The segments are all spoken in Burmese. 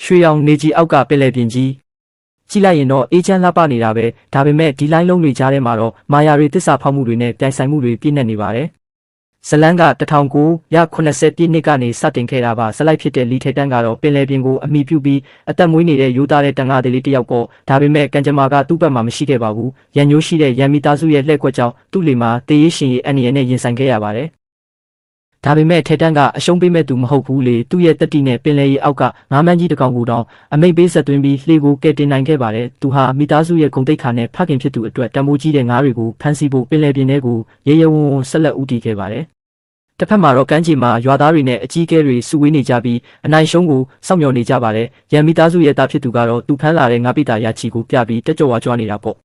ရွှေရောင်နေကြီးအောက်ကပင်လယ်ပြင်ကြီးကြည့်လိုက်ရင်တော့အေးချမ်းလှပနေတာပဲဒါပေမဲ့ဒီလိုင်းလုံးတွေကြားထဲမှာတော့မာယာတွေတစ္ဆာဖောက်မှုတွေနဲ့ပြိုင်ဆိုင်မှုတွေပြည့်နေနေပါတယ်ဇလန်းက1980ပြည့်နှစ်ကနေစတင်ခဲ့တာပါဇလိုက်ဖြစ်တဲ့လီထေတန်းကတော့ပင်လယ်ပြင်ကိုအမိပြုပြီးအသက်မွေးနေတဲ့ရိုးသားတဲ့တန်ငါးသေးလေးတစ်ယောက်ပေါ့ဒါပေမဲ့ကံကြမ္မာကသူ့ဘက်မှာမရှိခဲ့ပါဘူးရန်ညိုးရှိတဲ့ရန်မီသားစုရဲ့လှည့်ကွက်ကြောင့်သူ့လေမှာတေးရရှင်ရဲ့အန်ရနဲ့ရင်ဆိုင်ခဲ့ရပါတယ်ဒါပေမဲ့ထေတန်းကအရှုံးပေးမဲ့သူမဟုတ်ဘူးလေသူ့ရဲ့တက်တီနဲ့ပင်လယ်ရေအောက်ကငါးမန်းကြီးတစ်ကောင်ကိုတောင်အမိတ်ပေးဆက်သွင်းပြီးလှေကိုကယ်တင်နိုင်ခဲ့ပါတယ်သူဟာမိသားစုရဲ့ဂုဏ်သိက္ခာနဲ့ဖခင်ဖြစ်သူအတွက်တမိုးကြီးတဲ့ငါးတွေကိုဖမ်းဆီးဖို့ပင်လယ်ပြင်ထဲကိုရေရဲဝံ့ဝံ့ဆက်လက်ဦးတည်ခဲ့ပါတယ်တစ်ဖက်မှာတော့ကမ်းခြေမှာရွာသားတွေနဲ့အကြီးအကဲတွေစုဝေးနေကြပြီးအနိုင်ရှုံးကိုစောင့်မျှော်နေကြပါတယ်ရန်မိသားစုရဲ့သားဖြစ်သူကတော့သူဖမ်းလာတဲ့ငါးပိတာရာချီကိုပြပြီးတက်ကြွဝါကြွားနေတာပေါ့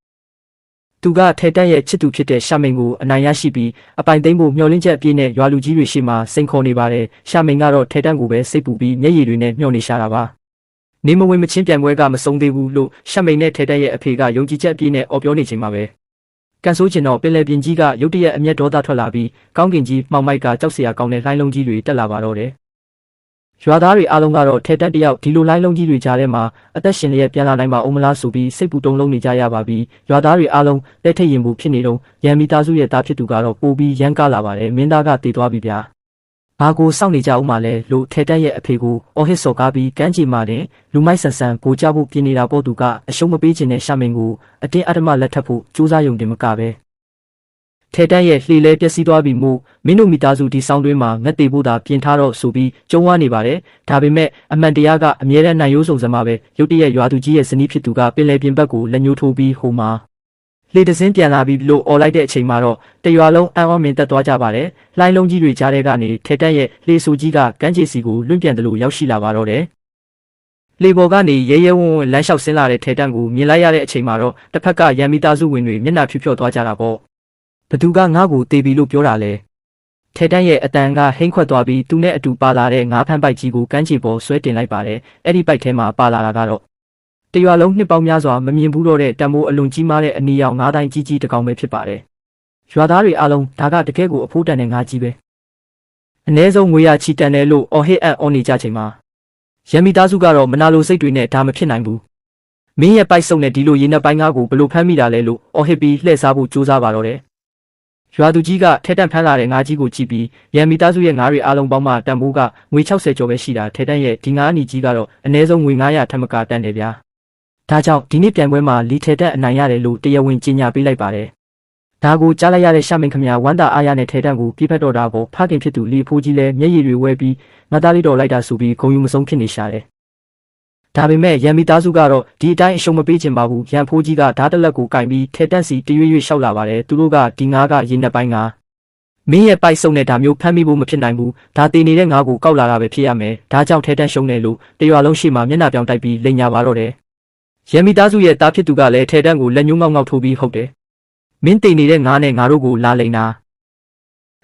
သူကထေတန်းရဲ့ချစ်သူဖြစ်တဲ့ရှာမိန်ကိုအနိုင်ရရှိပြီးအပိုင်သိမ်းဖို့မျှော်လင့်ချက်အပြည့်နဲ့ရွာလူကြီးတွေရှေ့မှာစိန်ခေါ်နေပါတယ်ရှာမိန်ကတော့ထေတန်းကိုပဲစိတ်ပူပြီးမျက်ရည်တွေနဲ့မျှော်နေရှာတာပါနေမဝင်မချင်းပြန်ပွဲကမဆုံးသေးဘူးလို့ရှာမိန်နဲ့ထေတန်းရဲ့အဖေကယုံကြည်ချက်အပြည့်နဲ့အော်ပြောနေချိန်မှာပဲကန်ဆိုးကျင်တော့ပင်လယ်ပြင်ကြီးကရုတ်တရက်အမျက်ဒေါသထွက်လာပြီးကောင်းကင်ကြီးမှောင်မိုက်ကကြောက်စရာကောင်းတဲ့လှိုင်းလုံးကြီးတွေတက်လာပါတော့တယ်ရွာသားတွေအားလုံးကတော့ထဲတက်တယောက်ဒီလိုလှိုင်းလုံးကြီးတွေကြားထဲမှာအသက်ရှင်လျက်ပြန်လာနိုင်မှာအုံးမလားဆိုပြီးစိတ်ပူတုန်လုံးနေကြရပါပြီရွာသားတွေအားလုံးလက်ထိတ်ရင်မှုဖြစ်နေတော့ရန်မီသားစုရဲ့သားဖြစ်သူကတော့ပိုပြီးရမ်းကားလာပါတယ်မင်းသားကတည်သွားပြီဗျာဘာကိုစောင့်နေကြဦးမှာလဲလို့ထဲတက်ရဲ့အဖေကိုအော်ဟစ်စော်ကားပြီးကမ်းခြေမှာတင်လူမိုက်ဆန်ဆန်ကိုကြဖို့ပြင်နေတာပေါ့သူကအရှုံးမပေးခြင်းနဲ့ရှာမင်ကိုအတင်းအဓမ္မလက်ထပ်ဖို့စူးစမ်းရုံတင်မကပဲထဲတန်းရဲ့လှေလဲပျက်စီးသွားပြီမို့မင်းတို့မိသားစုဒီဆောင်တွင်းမှာငတ်တေဖို့သာပြင်ထားတော့ဆိုပြီးကြုံဝါနေပါတယ်ဒါပေမဲ့အမှန်တရားကအမြဲတမ်းနိုင်ရိုးစုံစမ်းမှာပဲရုတ်တရက်ရွာသူကြီးရဲ့ဇနီးဖြစ်သူကပင်လယ်ပြင်ဘက်ကိုလက်ညှိုးထိုးပြီးဟိုမှာလှေတစင်းပြန်လာပြီးလို့អော်လိုက်တဲ့အချိန်မှာတော့တရွာလုံးအံ့ဩမြင်သက်သွားကြပါတယ်လှိုင်းလုံးကြီးတွေကြားထဲကနေထဲတန်းရဲ့လှေဆူကြီးကကမ်းခြေစီကိုလွင့်ပြန်တယ်လို့ရောက်ရှိလာပါတော့တယ်လေပေါ်ကနေရဲရဲဝံ့ဝံ့လမ်းလျှောက်ဆင်းလာတဲ့ထဲတန်းကိုမြင်လိုက်ရတဲ့အချိန်မှာတော့တစ်ဖက်ကရန်မီသားစုဝင်တွေမျက်နှာဖြူဖြော့သွားကြတာပေါ့ဘသူကငါ့ကိုတေးပြီလို့ပြောတာလဲထဲတန်းရဲ့အတန်ကဟိမ့်ခွက်သွားပြီးသူနဲ့အတူပါလာတဲ့ငါးဖမ်းပိုက်ကြီးကိုကမ်းခြေပေါ်ဆွဲတင်လိုက်ပါတယ်အဲ့ဒီပိုက်ထဲမှာပါလာတာကတော့တရွာလုံးနှစ်ပေါင်းများစွာမမြင်ဘူးတော့တဲ့တံမိုးအလွန်ကြီးမားတဲ့အနီရောင်ငါးတိုင်းကြီးကြီးတစ်ကောင်ပဲဖြစ်ပါတယ်ရွာသားတွေအားလုံးဒါကတကယ်ကိုအဖိုးတန်တဲ့ငါးကြီးပဲအ ਨੇ ဆုံးငွေရချီတန်တယ်လို့အော်ဟစ်အံ့ဩနေကြချိန်မှာရန်မီသားစုကတော့မနာလိုစိတ်တွေနဲ့ဒါမဖြစ်နိုင်ဘူးမင်းရဲ့ပိုက်စုံနဲ့ဒီလိုရေနက်ပိုင်းကားကိုဘလို့ဖမ်းမိတာလဲလို့အော်ဟစ်ပြီးလှည့်စားဖို့ကြိုးစားပါတော့တယ်ရွာသူကြီးကထဲတန့်ဖမ်းလာတဲ့ငါးကြီးကိုကြည့်ပြီးရန်မီသားစုရဲ့ငါးတွေအားလုံးပေါင်းမှတန်ဖိုးကငွေ60ကျော်ပဲရှိတာထဲတန့်ရဲ့ဒီငါးအနီကြီးကတော့အ ਨੇ ဆုံးငွေ900ထက်မကတန်တယ်ဗျာဒါကြောင့်ဒီနေ့ပြန်ပွဲမှာလီထဲတန့်အနိုင်ရတယ်လို့တရားဝင်ကြေညာပေးလိုက်ပါတယ်ဒါကိုကြားလိုက်ရတဲ့ရှာမင်ခမရဝမ်းသာအားရနဲ့ထဲတန့်ကိုပြစ်ဖက်တော့တာကိုဖခင်ဖြစ်သူလီဖိုးကြီးလည်းမျက်ရည်တွေဝဲပြီးငါသားလေးတော်လိုက်တာဆိုပြီးဂုံယူမဆုံးဖြစ်နေရှာတယ်ဒါပေမဲ့ရန်မီသားစုကတော့ဒီအတိုင်းအရှုံးမပေးချင်ပါဘူးရန်ဖိုးကြီးကဓာတ်တလက်ကိုကင်ပြီးထဲတန့်စီတရွေ့ရွေ့လျှောက်လာပါတယ်သူတို့ကဒီငါးကရေနက်ပိုင်းကမင်းရဲ့ပိုက်စုံနဲ့ဒါမျိုးဖမ်းမိဖို့မဖြစ်နိုင်ဘူးဒါတည်နေတဲ့ငါးကိုကောက်လာတာပဲဖြစ်ရမယ်ဒါကြောင့်ထဲတန့်ရှုံးတယ်လို့တရွာလုံးရှိမှမျက်နှာပြောင်တိုက်ပြီးလိန်ညာပါတော့တယ်ရန်မီသားစုရဲ့သားဖြစ်သူကလည်းထဲတန့်ကိုလက်ညှိုးငေါက်ငေါက်ထိုးပြီးဟုတ်တယ်မင်းတည်နေတဲ့ငါးနဲ့ငါတို့ကိုလာလိန်တာ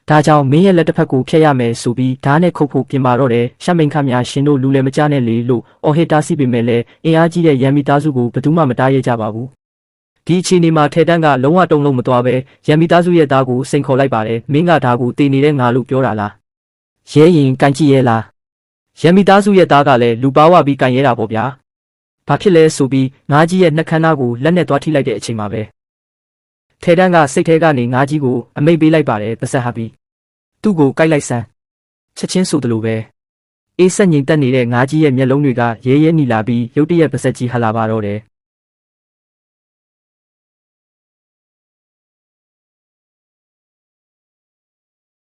ဒါကြောင့်မင်းရဲ့လက်တစ်ဖက်ကိုဖျက်ရမယ်ဆိုပြီးဓာတ်နဲ့ခုတ်ဖို့ပြင်ပါတော့တယ်ရှမိန်ခမများရှင်တို့လူလည်းမကြားနဲ့လေလို့အော်ဟစ်တားဆီးပေမဲ့လည်းအင်အားကြီးတဲ့ရန်မီသားစုကိုဘယ်သူမှမတားရဲကြပါဘူးဒီအချိန်ဒီမှာထဲတန်းကလုံးဝတုံလုံးမသွားပဲရန်မီသားစုရဲ့သားကိုစိန်ခေါ်လိုက်ပါတယ်မင်းကဒါကိုတည်နေတဲ့ငါလို့ပြောတာလားရဲရင်ကန်ကြည့်ရဲလားရန်မီသားစုရဲ့သားကလည်းလူပါဝပြီးကန်ရဲတာပေါ့ဗျာဘာဖြစ်လဲဆိုပြီးငါးကြီးရဲ့နှက်ခမ်းသားကိုလက်နဲ့သွားထိလိုက်တဲ့အချိန်မှာပဲထဲတန်းကစိတ်ထဲကနေငါးကြီးကိုအမိတ်ပေးလိုက်ပါတယ်ပစက်ဟာပြီးသူ့ကိုကိုက်လိုက်စမ်းချက်ချင်းဆိုသလိုပဲအေးဆက်ငြိမ်သက်နေတဲ့ငါးကြီးရဲ့မျက်လုံးတွေကရဲရဲနီလာပြီးရုတ်တရက်ပစက်ကြီးဟလာပါတော့တယ်